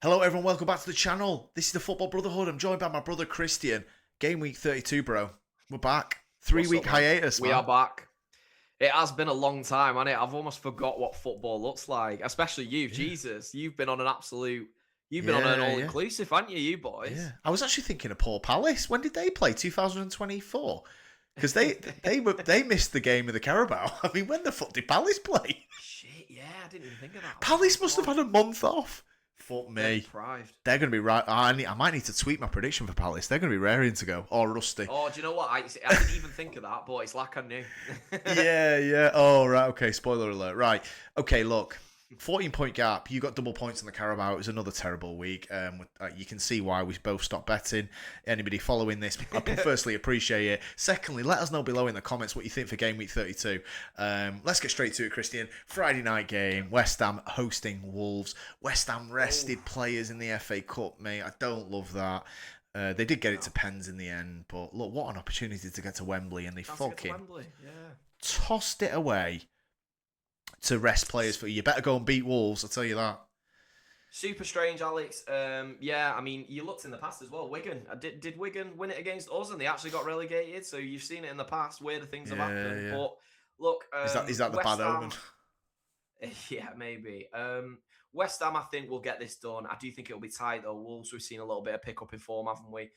Hello everyone, welcome back to the channel. This is the Football Brotherhood. I'm joined by my brother Christian. Game week 32, bro. We're back. 3-week hiatus, man. We are back. It has been a long time, hasn't it? I've almost forgot what football looks like. Especially you, Jesus. You've been on an absolute... You've been on an all-inclusive, haven't you boys? Yeah. I was actually thinking of Paul Palace. When did they play? 2024? Because they missed the game of the Carabao. I mean, when the fuck did Palace play? Shit, yeah, I didn't even think of that. Palace must have had a month off. Fuck me. They're going to be right. I might need to tweak my prediction for Palace. They're going to be raring to go. Or rusty. Oh, do you know what? I didn't even think of that, but it's like I knew. Yeah. Oh, right. Okay, spoiler alert. Right. Okay, look. 14-point gap. You got double points on the Carabao. It was another terrible week. You can see why we both stopped betting. Anybody following this, I firstly appreciate it. Secondly, let us know below in the comments what you think for game week 32. Let's get straight to it, Christian. Friday night game. West Ham hosting Wolves. West Ham rested players in the FA Cup, mate. I don't love that. They did get it to pens in the end, but look, what an opportunity to get to Wembley, and they fucking tossed it away. To rest players for you. Better go and beat Wolves, I'll tell you that. Super strange, Alex. Yeah, I mean, you looked in the past as well. Wigan. Did Wigan win it against us and they actually got relegated? So you've seen it in the past. Weirder things have happened. Yeah. But look... Is that the West bad omen? Yeah, maybe. West Ham, I think, will get this done. I do think it'll be tight, though. Wolves, we've seen a little bit of pick-up in form, haven't we?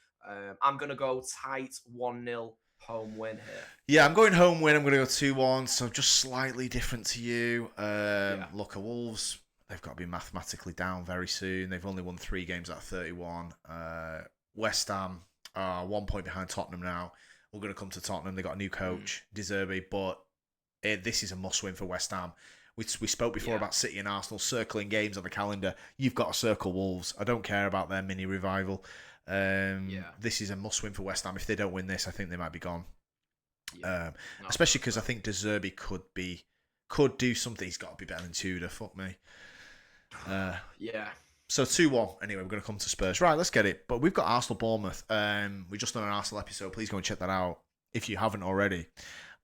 I'm going to go tight 1-0. Home win here. Yeah, I'm going home win. I'm going to go 2-1, so just slightly different to you. Look, Wolves, they've got to be mathematically down very soon. They've only won 3 games out of 31. West Ham are 1 point behind Tottenham now. We're going to come to Tottenham. They've got a new coach, De Zerbi, but this is a must-win for West Ham. We spoke before about City and Arsenal circling games on the calendar. You've got to circle Wolves. I don't care about their mini revival. This is a must-win for West Ham. If they don't win this, I think they might be gone. Especially because I think De Zerbi could do something. He's got to be better than Tudor. Fuck me. So 2-1. Anyway, we're going to come to Spurs. Right, let's get it. But we've got Arsenal Bournemouth. We just done an Arsenal episode. Please go and check that out if you haven't already.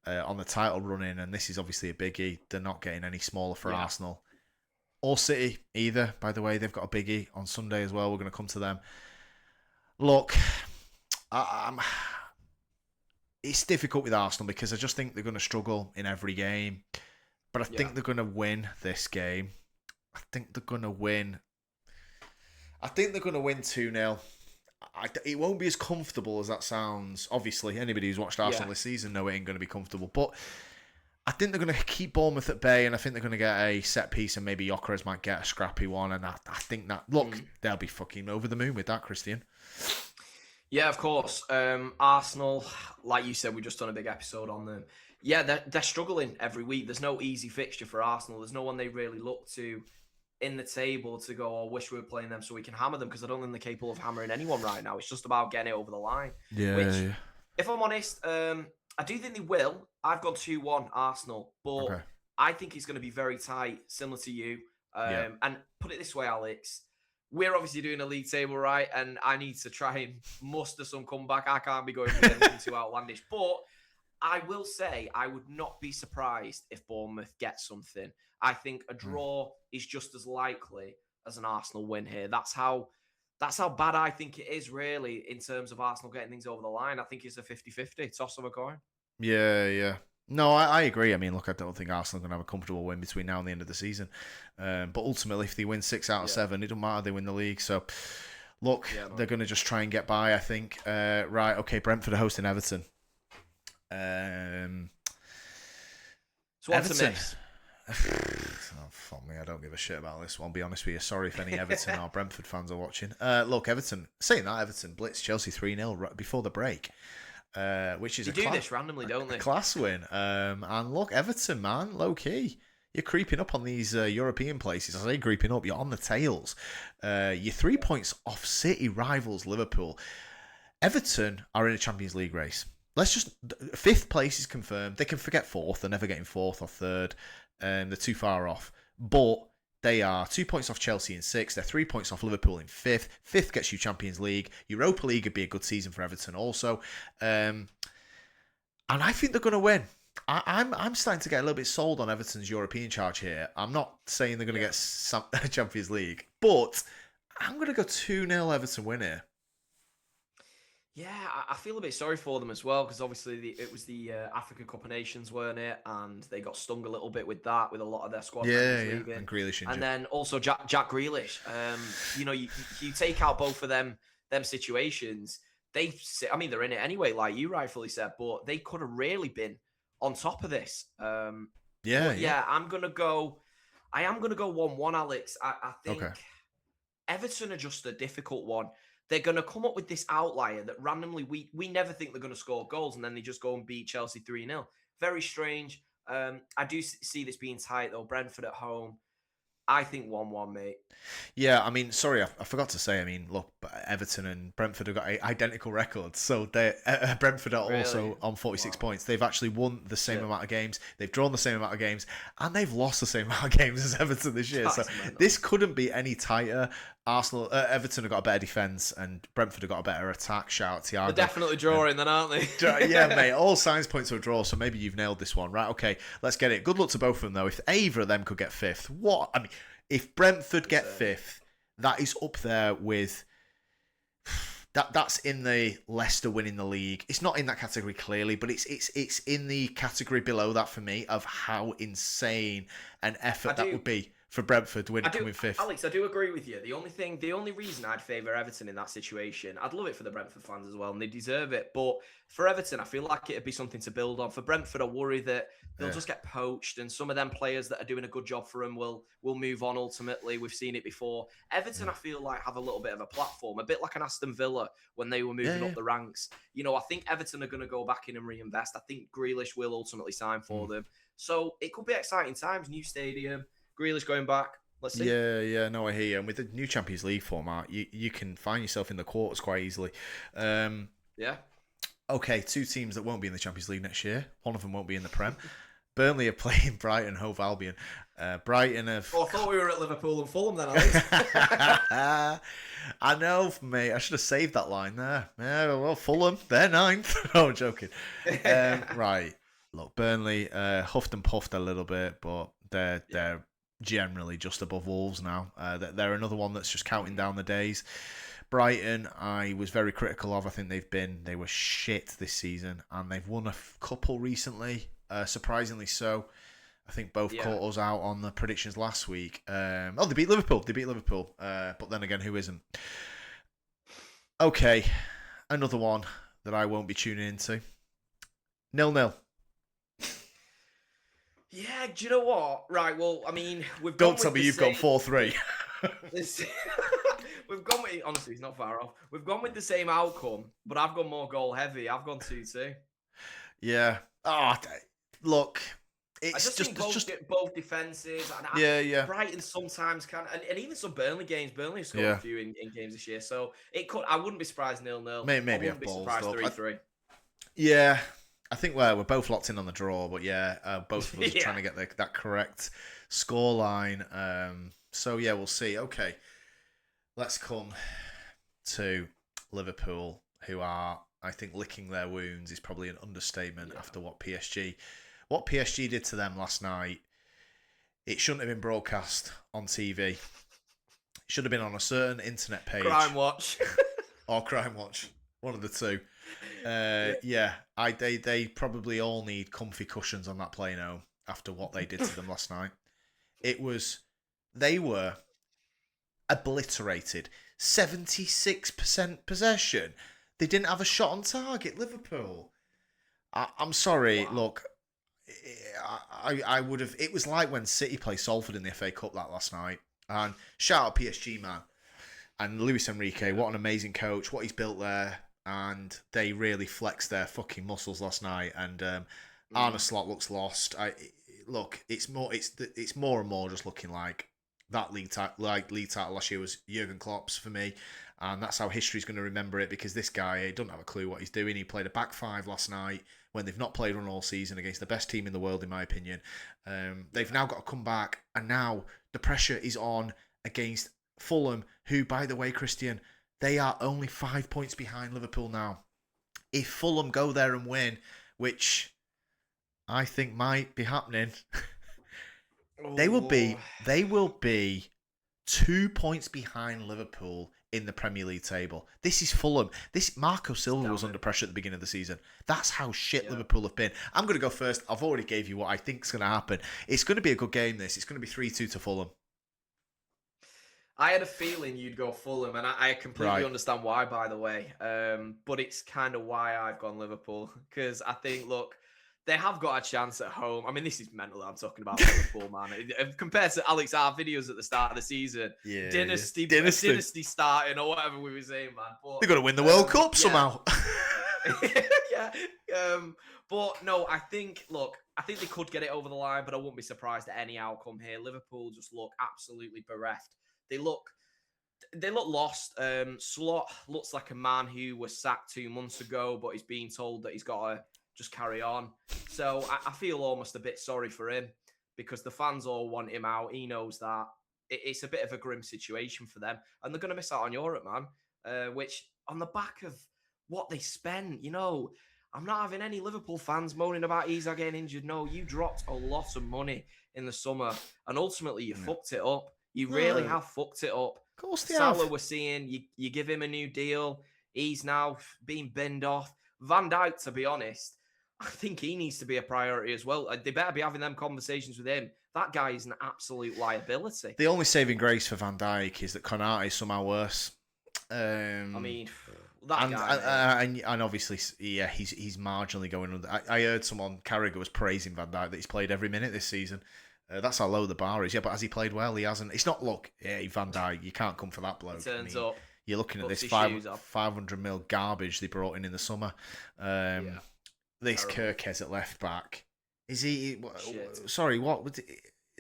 On the title run-in, and this is obviously a biggie. They're not getting any smaller for Arsenal or City either. By the way, they've got a biggie on Sunday as well. We're going to come to them. Look, it's difficult with Arsenal because I just think they're going to struggle in every game. But I think they're going to win this game. I think they're going to win 2-0. It won't be as comfortable as that sounds. Obviously, anybody who's watched Arsenal this season know it ain't going to be comfortable. But I think they're going to keep Bournemouth at bay, and I think they're going to get a set piece, and maybe Gyökeres might get a scrappy one. And I think that, they'll be fucking over the moon with that, Christian. Yeah, of course. Arsenal, like you said, we just done a big episode on them. Yeah, they're struggling every week. There's no easy fixture for Arsenal. There's no one they really look to in the table to go, oh, wish we were playing them so we can hammer them, because I don't think they're capable of hammering anyone right now. It's just about getting it over the line. Which, if I'm honest, I do think they will. I've gone 2-1 Arsenal, but I think it's going to be very tight, similar to you. And put it this way, Alex, we're obviously doing a league table, right? And I need to try and muster some comeback. I can't be going for anything too outlandish. But I will say I would not be surprised if Bournemouth gets something. I think a draw is just as likely as an Arsenal win here. That's how bad I think it is, really, in terms of Arsenal getting things over the line. I think it's a 50-50 toss of a coin. Yeah. No, I agree. I mean, look, I don't think Arsenal are going to have a comfortable win between now and the end of the season. But ultimately, if they win 6 out of 7, it doesn't matter. They win the league. So, look, they're going to just try and get by, I think. Right, okay, Brentford are hosting Everton. So what's a miss? Oh, fuck me, I don't give a shit about this one. I'll be honest with you. Sorry if any Everton or Brentford fans are watching. Look, Everton blitzed Chelsea 3-0 right before the break. Which is they do this randomly, don't they? Class win. And look, Everton, man, low key. You're creeping up on these European places. I say creeping up, you're on the tails. You're 3 points off City rivals Liverpool. Everton are in a Champions League race. Let's just 5th place is confirmed. They can forget 4th. They're never getting 4th or 3rd. They're too far off. But they are 2 points off Chelsea in 6th. They're 3 points off Liverpool in 5th. 5th gets you Champions League. Europa League would be a good season for Everton also. And I think they're going to win. I'm starting to get a little bit sold on Everton's European charge here. I'm not saying they're going to get some Champions League, but I'm going to go 2-0 Everton win here. Yeah, I feel a bit sorry for them as well because obviously it was the Africa Cup of Nations, weren't it? And they got stung a little bit with that, with a lot of their squad members Yeah. leaving. And Grealish injured. And then also Jack Grealish. You take out both of them situations. They're in it anyway, like you rightfully said, but they could have really been on top of this. Yeah. I am gonna go 1-1, Alex. I think Okay. Everton are just a difficult one. They're going to come up with this outlier that randomly we never think they're going to score goals, and then they just go and beat Chelsea 3-0. Very strange. I do see this being tight, though. Brentford at home. I think 1-1, mate. Yeah, I mean, sorry, I forgot to say. I mean, look, Everton and Brentford have got identical records. So Brentford are also on 46 points. They've actually won the same amount of games. They've drawn the same amount of games, and they've lost the same amount of games as Everton this year. So this couldn't be any tighter. Everton have got a better defence, and Brentford have got a better attack. Shout out to Thiago. They're definitely drawing, then, aren't they? Yeah, mate. All signs point to a draw. So maybe you've nailed this one, right? Okay, let's get it. Good luck to both of them, though. If either of them could get fifth, what? I mean, if Brentford get fifth, that is up there with that's in the Leicester winning the league. It's not in that category clearly, but it's in the category below that for me of how insane an effort that would be for Brentford coming fifth. Alex, I do agree with you. The only reason I'd favour Everton in that situation, I'd love it for the Brentford fans as well, and they deserve it. But for Everton, I feel like it'd be something to build on. For Brentford, I worry that they'll just get poached, and some of them players that are doing a good job for them will move on ultimately. We've seen it before. Everton, I feel like, have a little bit of a platform, a bit like an Aston Villa when they were moving up the ranks. I think Everton are going to go back in and reinvest. I think Grealish will ultimately sign for them. So it could be exciting times, new stadium. Grealish going back. Let's see. Yeah, no, I hear you. And with the new Champions League format, you can find yourself in the quarters quite easily. Yeah. Okay, two teams that won't be in the Champions League next year. One of them won't be in the Prem. Burnley are playing Brighton, Hove Albion. Brighton have... Oh, I thought we were at Liverpool and Fulham then, Alex. I know, mate. I should have saved that line there. Yeah, well, Fulham, they're ninth. No, I'm joking. Right. Look, Burnley huffed and puffed a little bit, but they're generally just above Wolves now. They're another one that's just counting down the days. Brighton, I was very critical of. I think they were shit this season, and they've won a couple recently, surprisingly so. I think both caught us out on the predictions last week. They beat Liverpool. But then again, who isn't? Okay, another one that I won't be tuning into. 0-0. Yeah, do you know what? Right, well, I mean, Don't tell me you've got 4-3. We've gone with, honestly, it's not far off. We've gone with the same outcome, but I've gone more goal heavy. I've gone 2-2. Yeah. Look, I just think both defenses. And yeah. Brighton sometimes can, and even some Burnley games. Burnley have scored a few in games this year, so it could. I wouldn't be surprised 0-0. Maybe I wouldn't be surprised 3-3. Yeah. I think we're both locked in on the draw, but both of us are trying to get that correct scoreline. So yeah, we'll see. Okay, let's come to Liverpool, who are, I think, licking their wounds is probably an understatement after what PSG did to them last night. It shouldn't have been broadcast on TV. It should have been on a certain internet page. Crime Watch. Or Crime Watch. One of the two. They probably all need comfy cushions on that plane home after what they did to them last night. They were obliterated. 76% possession. They didn't have a shot on target, Liverpool. I'm sorry, look, I would have... It was like when City played Salford in the FA Cup that last night. And shout out PSG, man. And Luis Enrique, what an amazing coach, what he's built there. And they really flexed their fucking muscles last night. And Arne Slot looks lost. It's more and more just looking like that league title last year was Jurgen Klopp's for me. And that's how history's going to remember it, because this guy doesn't have a clue what he's doing. He played a back five last night when they've not played one all season against the best team in the world, in my opinion. They've now got to come back, and now the pressure is on against Fulham, who, by the way, Christian, they are only 5 points behind Liverpool now. If Fulham go there and win, which I think might be happening, they will be 2 points behind Liverpool in the Premier League table. This is Fulham. This Marco Silva was under pressure at the beginning of the season. That's how shit Liverpool have been. I'm going to go first. I've already gave you what I think is going to happen. It's going to be a good game, this. It's going to be 3-2 to Fulham. I had a feeling you'd go Fulham, and I completely understand why, by the way. But it's kind of why I've gone Liverpool. Because I think, look, they have got a chance at home. I mean, this is mental. I'm talking about Liverpool, man. Compared to Alex, our videos at the start of the season, dynasty starting or whatever we were saying, man. But they've got to win the World Cup somehow. yeah. But no, I think they could get it over the line, but I wouldn't be surprised at any outcome here. Liverpool just look absolutely bereft. They look lost. Slot looks like a man who was sacked 2 months ago, but he's being told that he's got to just carry on. So I feel almost a bit sorry for him because the fans all want him out. He knows that. It's a bit of a grim situation for them. And they're going to miss out on Europe, man, which on the back of what they spent, I'm not having any Liverpool fans moaning about Isak getting injured. No, you dropped a lot of money in the summer and ultimately you fucked it up. You really have fucked it up. Of course they Salah, have. we're seeing, you give him a new deal. He's now being binned off. Van Dijk, to be honest, I think he needs to be a priority as well. They better be having them conversations with him. That guy is an absolute liability. The only saving grace for Van Dijk is that Konate is somehow worse. I mean, that guy. And obviously, yeah, he's marginally going under. I heard someone, Carragher, was praising Van Dijk that he's played every minute this season. That's how low the bar is. Yeah, but has he played well? He hasn't. It's not, look, Van Dijk, you can't come for that bloke. Turns up. You're looking at this 500 mil garbage they brought in the summer. This Kirkes at left back. Is he? Sorry, what?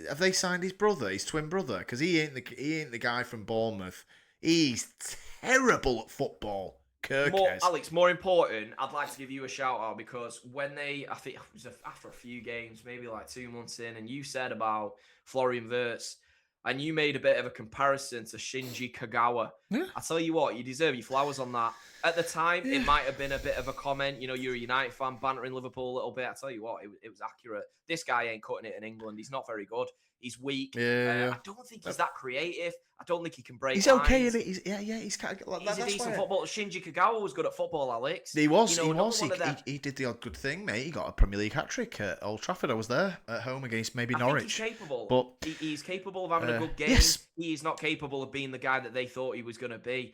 Have they signed his brother, his twin brother? Because he ain't the guy from Bournemouth. He's terrible at football. Alex, more important, I'd like to give you a shout out because when I think it was after a few games, maybe like 2 months in, and you said about Florian Wirtz, and you made a bit of a comparison to Shinji Kagawa. Yeah. I tell you what, you deserve your flowers on that. At the time, it might have been a bit of a comment. You're a United fan, bantering Liverpool a little bit. I tell you what, it was accurate. This guy ain't cutting it in England. He's not very good. He's weak. I don't think he's that creative. I don't think he can break. He's lines. okay in it. He's kind of like he's a decent footballer. Shinji Kagawa was good at football, Alex. He was. He did the odd good thing, mate. He got a Premier League hat trick at Old Trafford. I was there at home against Norwich. Think he's capable. But he's capable of having a good game. Yes. He is not capable of being the guy that they thought he was going to be.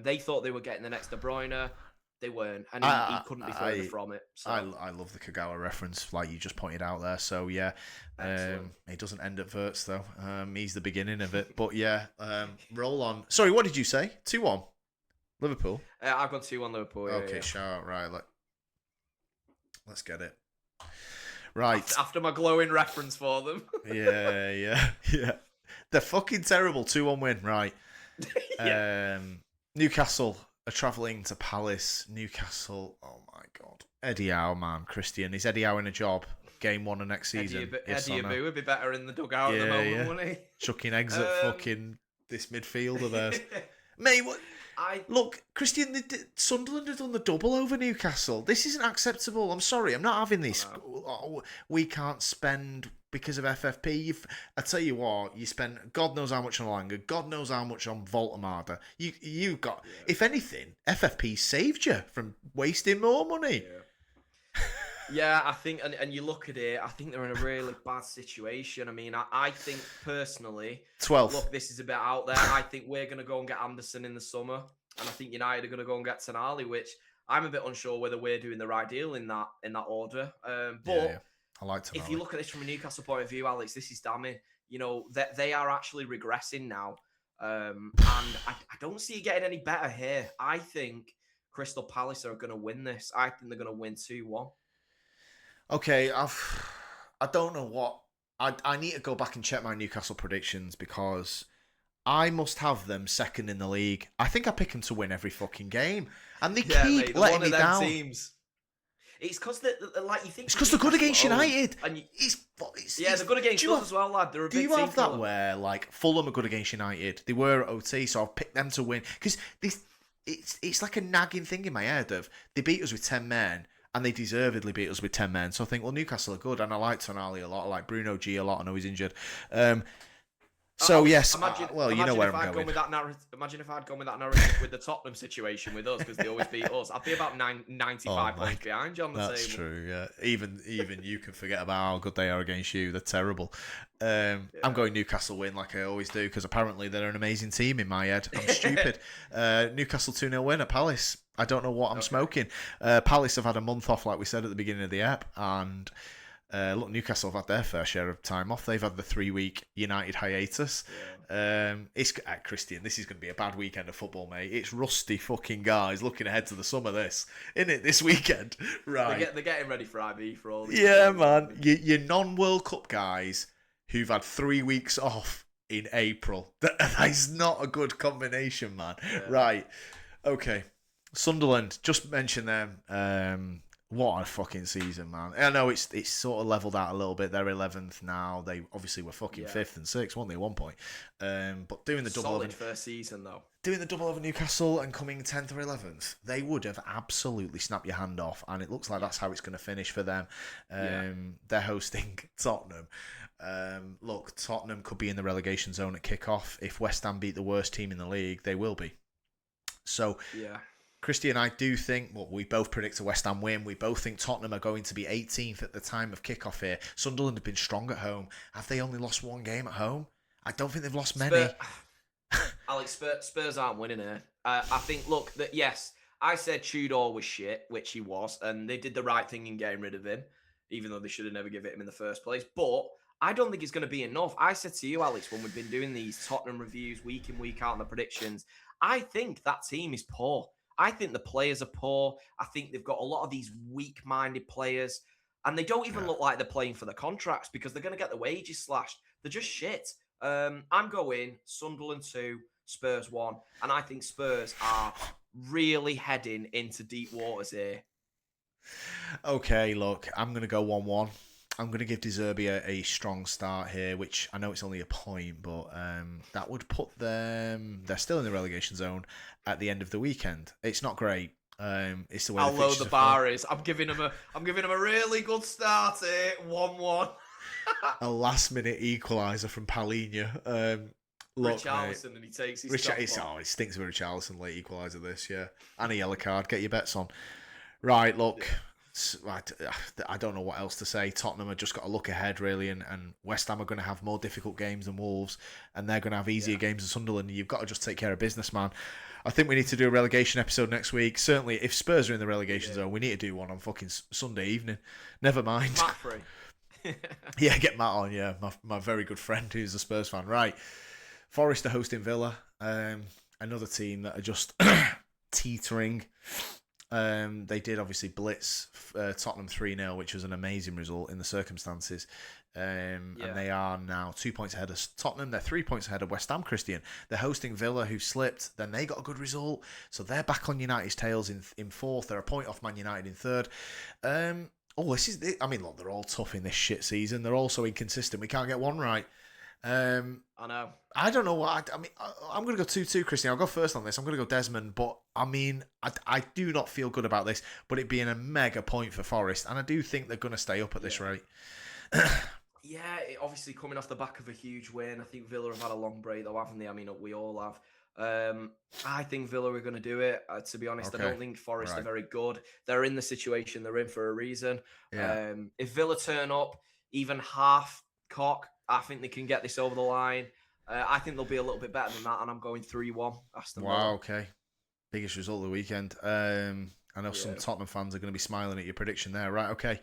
They thought they were getting the next De Bruyne. They weren't, and he couldn't be further from it. So. I love the Kagawa reference, like you just pointed out there. So yeah, it doesn't end at Wirtz though. He's the beginning of it. But yeah, roll on. Sorry, what did you say? 2-1, Liverpool. I've gone 2-1 Liverpool. Okay, shout out. Right, let's get it. Right after my glowing reference for them. yeah. They're fucking terrible. 2-1 win. Right. Newcastle are travelling to Palace. Newcastle, oh my God. Eddie Howe, man. Christian. Is Eddie Howe in a job? Game 1 of next season. Eddie Abu would be better in the dugout at the moment, wouldn't he? Chucking eggs at fucking this midfield of theirs. Mate, what? Look, Christian, Sunderland have done the double over Newcastle. This isn't acceptable. I'm sorry. I'm not having this. We can't spend because of FFP. I tell you what, you spent God knows how much on Langer, God knows how much on Voltamada. You got, if anything, FFP saved you from wasting more money. Yeah, I think, and you look at it, I think they're in a really bad situation. I mean, I think personally, 12th. Look, this is a bit out there. I think we're going to go and get Anderson in the summer, and I think United are going to go and get Tonali, which I'm a bit unsure whether we're doing the right deal in that order. But I like Tonali. If you look at this from a Newcastle point of view, Alex, this is damning. That they are actually regressing now, and I don't see it getting any better here. I think Crystal Palace are going to win this. I think they're going to win 2-1. Okay, I don't know what... I need to go back and check my Newcastle predictions because I must have them second in the league. I think I pick them to win every fucking game. And they keep letting me down. Teams. It's because, like, you think... It's because they're good against United. And they're good against us as well, lad. They're a big team. Do you have that where, like, Fulham are good against United? They were at OT, so I'll pick them to win. Because it's like a nagging thing in my head of they beat us with 10 men, and they deservedly beat us with 10 men. So I think, well, Newcastle are good, and I like Tonali a lot. I like Bruno G a lot. I know he's injured. So yes, Imagine you know where if I'm I'd going. gone with that narrative. Imagine if I'd gone with that narrative with the Tottenham situation with us, because they always beat us. I'd be about 95 points behind you on the That's table. true. Yeah, even you can forget about how good they are against you. They're terrible. I'm going Newcastle win like I always do, because apparently they're an amazing team in my head. I'm stupid. Newcastle 2-0 win at Palace. I don't know what I'm smoking. Palace have had a month off, like we said at the beginning of the app, and look, Newcastle have had their fair share of time off. They've had the 3-week United hiatus. It's Christian, this is going to be a bad weekend of football, mate. It's rusty fucking guys looking ahead to the summer. This weekend, right? They're getting ready for IB for all these. Yeah, man. Your non-World Cup guys who've had 3 weeks off in April. That is not a good combination, man. Yeah. Right. Okay. Sunderland. Just mention them. What a fucking season, man. I know it's sort of leveled out a little bit. They're 11th now. They obviously were fucking 5th and 6th, weren't they, at one point? But doing the double solid first season, though. Doing the double over Newcastle and coming 10th or 11th, they would have absolutely snapped your hand off, and it looks like that's how it's going to finish for them. They're hosting Tottenham. Look, Tottenham could be in the relegation zone at kickoff. If West Ham beat the worst team in the league, they will be. So, Christy and I do think, well, we both predict a West Ham win. We both think Tottenham are going to be 18th at the time of kickoff here. Sunderland have been strong at home. Have they only lost one game at home? I don't think they've lost many. Alex, Spurs aren't winning here. I think, look, yes, I said Tudor was shit, which he was, and they did the right thing in getting rid of him, even though they should have never given it him in the first place. But I don't think it's going to be enough. I said to you, Alex, when we've been doing these Tottenham reviews week in, week out and the predictions, I think that team is poor. I think the players are poor. I think they've got a lot of these weak-minded players, and they don't even look like they're playing for the contracts because they're going to get the wages slashed. They're just shit. I'm going Sunderland 2, Spurs 1, and I think Spurs are really heading into deep waters here. Okay, look, I'm going to go 1-1. I'm going to give De Zerbi a strong start here, which I know it's only a point, but that would put them... They're still in the relegation zone at the end of the weekend. It's not great. It's the way how low the bar is. I'm giving them a really good start here. 1-1. A last-minute equaliser from Palhinha. Look, Richarlison, and he takes his it stinks with Richarlison late equaliser this, yeah. And a yellow card. Get your bets on. Right, look... Yeah. I don't know what else to say. Tottenham have just got to look ahead, really, and West Ham are going to have more difficult games than Wolves, and they're going to have easier games than Sunderland. You've got to just take care of business, man. I think we need to do a relegation episode next week. Certainly, if Spurs are in the relegation zone, we need to do one on fucking Sunday evening. Never mind. Matt free. Yeah, get Matt on, yeah. My very good friend who's a Spurs fan. Right. Forest are hosting Villa. Another team that are just teetering. They did obviously blitz Tottenham 3-0, which was an amazing result in the circumstances. And they are now 2 points ahead of Tottenham. They're 3 points ahead of West Ham, Christian. They're hosting Villa, who slipped. Then they got a good result. So they're back on United's tails in fourth. They're a point off Man United in third. Look, they're all tough in this shit season. They're all so inconsistent. We can't get one right. I know. I don't know what. I'm going to go 2-2, Christian. I'll go first on this. I'm going to go Desmond, but I do not feel good about this. But it being a mega point for Forest, and I do think they're going to stay up at this rate. Obviously coming off the back of a huge win. I think Villa have had a long break, though, haven't they? I mean, we all have. I think Villa are going to do it. To be honest, I don't think Forest are very good. They're in the situation they're in for a reason. Yeah. If Villa turn up even half cock, I think they can get this over the line. I think they'll be a little bit better than that, and I'm going 3-1. Aston Villa. Wow, okay. Biggest result of the weekend. I know some Tottenham fans are going to be smiling at your prediction there. Right, okay.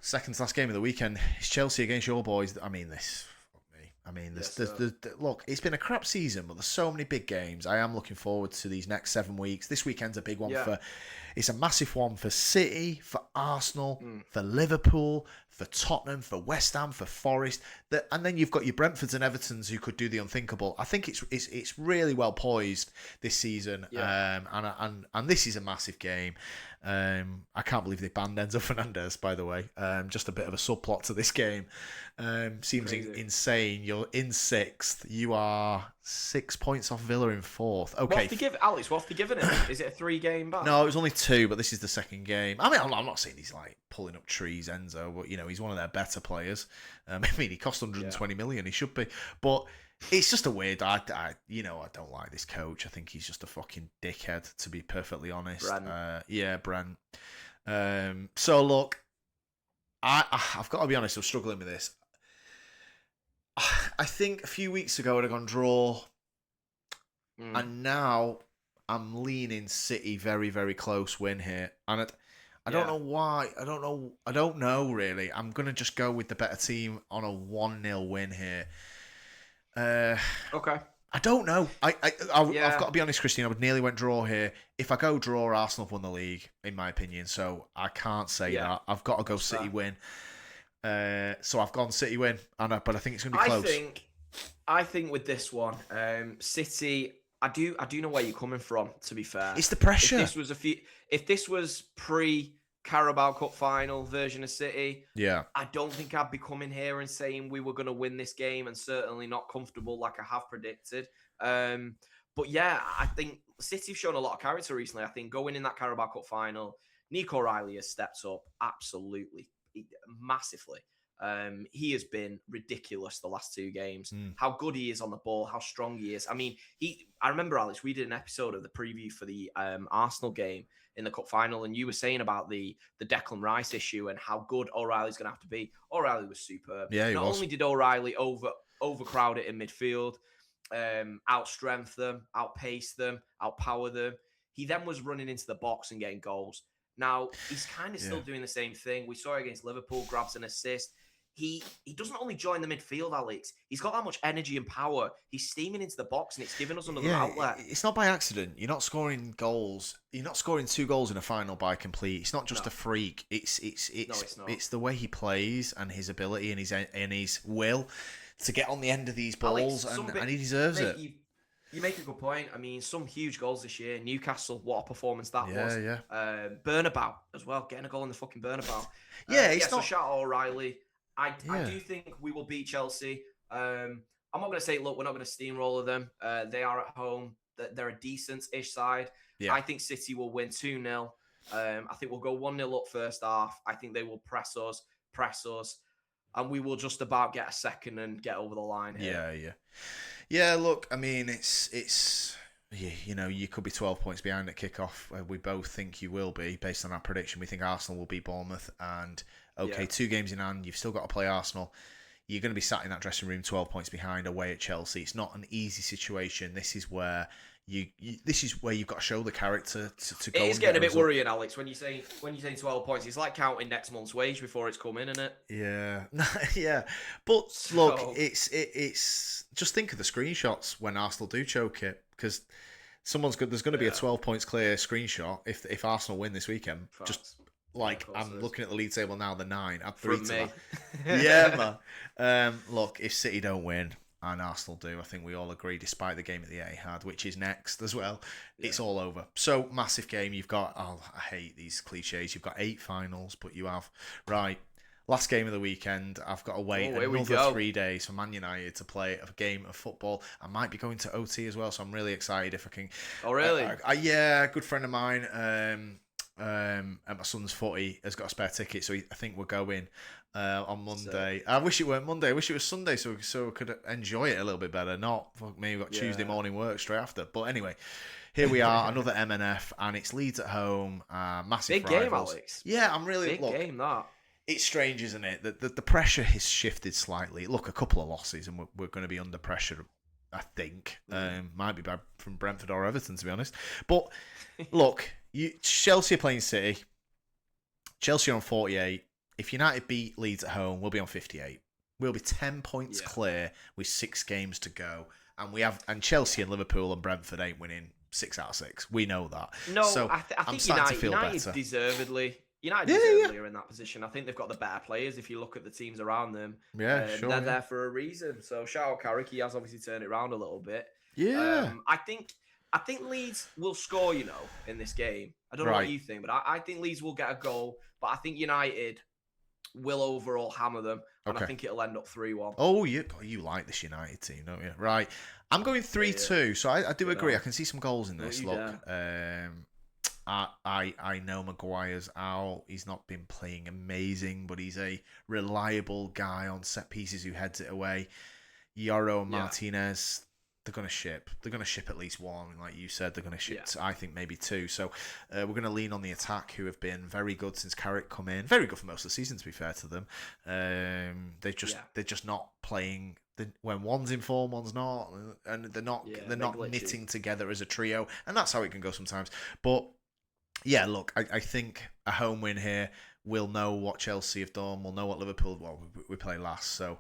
Second to last game of the weekend is Chelsea against your boys. Look, it's been a crap season, but there's so many big games. I am looking forward to these next 7 weeks. This weekend's a big one it's a massive one for City, for Arsenal, for Liverpool, for Tottenham, for West Ham, for Forest. And then you've got your Brentfords and Evertons who could do the unthinkable. I think it's really well poised this season. Yeah. And this is a massive game. I can't believe they banned Enzo Fernandez, by the way. Just a bit of a subplot to this game. Seems insane. You're in 6th. You are 6 points off Villa in 4th. Okay. What's they giving it? Is it a 3-game ban? No, it was only 2, but this is the second game. I mean, I'm not saying he's like pulling up trees, Enzo, but he's one of their better players. He cost 120 million. He should be, but it's just a weird. I don't like this coach. I think he's just a fucking dickhead, to be perfectly honest. Brent. So look, I've got to be honest. I'm struggling with this. I think a few weeks ago I'd have gone draw, and now I'm leaning City very, very close win here, and I don't know why. I don't know really. I'm gonna just go with the better team on a 1-0 win here. Okay. I don't know. I've got to be honest, Christine. I would nearly went draw here. If I go draw, Arsenal have won the league, in my opinion. So I can't say that. I've got to go City win. So I've gone City win, but I think it's going to be close. I think with this one, City. I do know where you're coming from. To be fair, it's the pressure. If this was pre-Carabao Cup final version of City, I don't think I'd be coming here and saying we were going to win this game, and certainly not comfortable like I have predicted. But yeah, I think City have shown a lot of character recently. I think going in that Carabao Cup final, Nico Riley has stepped up absolutely massively. He has been ridiculous the last 2 games. How good he is on the ball, how strong he is. I mean, I remember, Alex, we did an episode of the preview for the Arsenal game in the cup final, and you were saying about the Declan Rice issue and how good O'Reilly's going to have to be. O'Reilly was superb. Yeah, he was. Not only did O'Reilly overcrowd it in midfield, outstrength them, outpace them, outpower them, he then was running into the box and getting goals. Now, he's kind of still doing the same thing. We saw it against Liverpool, grabs an assist. He doesn't only join the midfield, Alex. He's got that much energy and power. He's steaming into the box, and it's giving us another outlet. It's not by accident. You're not scoring goals. You're not scoring 2 goals in a final by complete. It's not just a freak. It's the way he plays and his ability and his will to get on the end of these balls, Alex, and he deserves it. You make a good point. I mean, some huge goals this year. Newcastle, what a performance that was. Yeah. Bernabeu as well, getting a goal in the fucking Bernabeu. So shout out O'Reilly. I do think we will beat Chelsea. I'm not going to say, look, we're not going to steamroller them. They are at home. They're a decent-ish side. Yeah. I think City will win 2-0. I think we'll go 1-0 up first half. I think they will press us, and we will just about get a second and get over the line here. Yeah, look, I mean, it's you could be 12 points behind at kickoff. We both think you will be, based on our prediction. We think Arsenal will beat Bournemouth, and 2 games in hand, you've still got to play Arsenal. You're going to be sat in that dressing room 12 points behind away at Chelsea. It's not an easy situation. This is where you've got to show the character to go. It is getting a bit worrying, Alex, when you say 12 points. It's like counting next month's wage before it's come in, isn't it? Yeah. But look, it's just think of the screenshots when Arsenal do choke it, because there's going to be a 12 points clear screenshot if Arsenal win this weekend. Facts. Just like I'm looking at the league table now, the 9. Add 3 From to me. that. Yeah, man. Look, if City don't win and Arsenal do, I think we all agree, despite the game at the Etihad, which is next as well, it's all over. So, massive game. You've got, I hate these cliches. You've got 8 finals, but you have, last game of the weekend, I've got to wait another 3 days for Man United to play a game of football. I might be going to OT as well, so I'm really excited if I can. Oh, really? A good friend of mine at my son's footy has got a spare ticket, so I think we're going on Monday. I wish it weren't Monday. I wish it was Sunday, so we could enjoy it a little bit better. Not, fuck me, we've got Tuesday morning work straight after. But anyway, here we are, another MNF, and it's Leeds at home. Massive big rivals. Game, Alex. Yeah, I'm really big game. That it's strange, isn't it? The pressure has shifted slightly. Look, a couple of losses, and we're going to be under pressure. I think might be from Brentford or Everton, to be honest. But look, Chelsea are playing City. Chelsea are on 48. If United beat Leeds at home, we'll be on 58. We'll be 10 points clear with 6 games to go, and Chelsea and Liverpool and Brentford ain't winning 6 out of 6. We know that. No, so I think United deservedly. United are in that position. I think they've got the better players if you look at the teams around them. Yeah, sure. They're there for a reason. So shout out Carrick. He has obviously turned it around a little bit. Yeah. I think Leeds will score, in this game. I don't know what you think, but I think Leeds will get a goal. But I think United will overall hammer them. And I think it'll end up 3-1. Oh, you like this United team, don't you? Right. I'm going 3-2. So I do agree. I can see some goals in this. Look. I know Maguire's out. He's not been playing amazing, but he's a reliable guy on set pieces who heads it away. Yoro and Martinez, they're going to ship. They're going to ship at least one. Like you said, they're going to ship, I think, maybe two. So we're going to lean on the attack, who have been very good since Carrick come in. Very good for most of the season, to be fair to them. They're just not playing when one's in form, one's not, and they're not knitting together as a trio, and that's how it can go sometimes. But yeah, look, I think a home win here. We'll know what Chelsea have done. We'll know what Liverpool. Well, we play last, so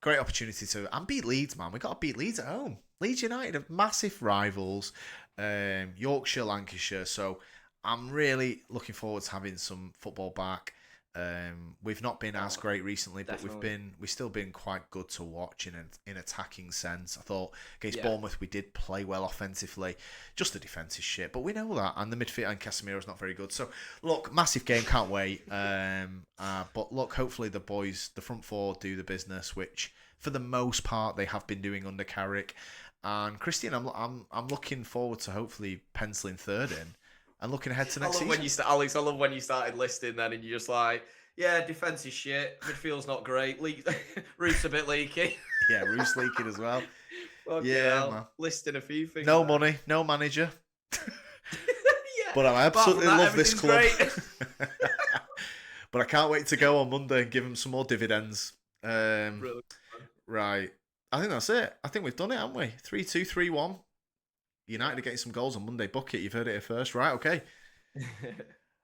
great opportunity to beat Leeds, man. We got to beat Leeds at home. Leeds United are massive rivals. Yorkshire, Lancashire. So I'm really looking forward to having some football back. We've not been as great recently, but we've still been quite good to watch in attacking sense. I thought against Bournemouth we did play well offensively, just the defence is shit, but we know that, and the midfield and Casemiro's not very good. So look, massive game, can't wait. But look, hopefully the boys, the front four, do the business, which for the most part they have been doing under Carrick. And Christian, I'm looking forward to hopefully penciling third in. And looking ahead to next season. Alex, I love when you started listing then, and you're just like, yeah, defence is shit, midfield's not great, roof's a bit leaky. Yeah, roof's leaking as well. Man. Listing a few things. No money, no manager. But I absolutely love this club. But I can't wait to go on Monday and give them some more dividends. Really? Right. I think that's it. I think we've done it, haven't we? 3-2, 3-1. United are getting some goals on Monday. Book it. You've heard it here first. Right, okay.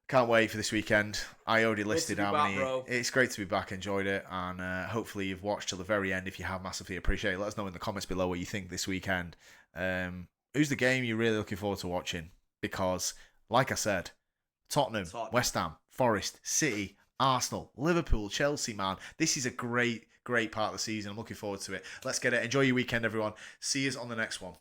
Can't wait for this weekend. I already listed how many. It's great to be back. Enjoyed it. And hopefully you've watched till the very end. If you have, massively appreciate it. Let us know in the comments below what you think this weekend. Who's the game you're really looking forward to watching? Because, like I said, Tottenham, West Ham, Forest, City, Arsenal, Liverpool, Chelsea, man. This is a great part of the season. I'm looking forward to it. Let's get it. Enjoy your weekend, everyone. See you on the next one.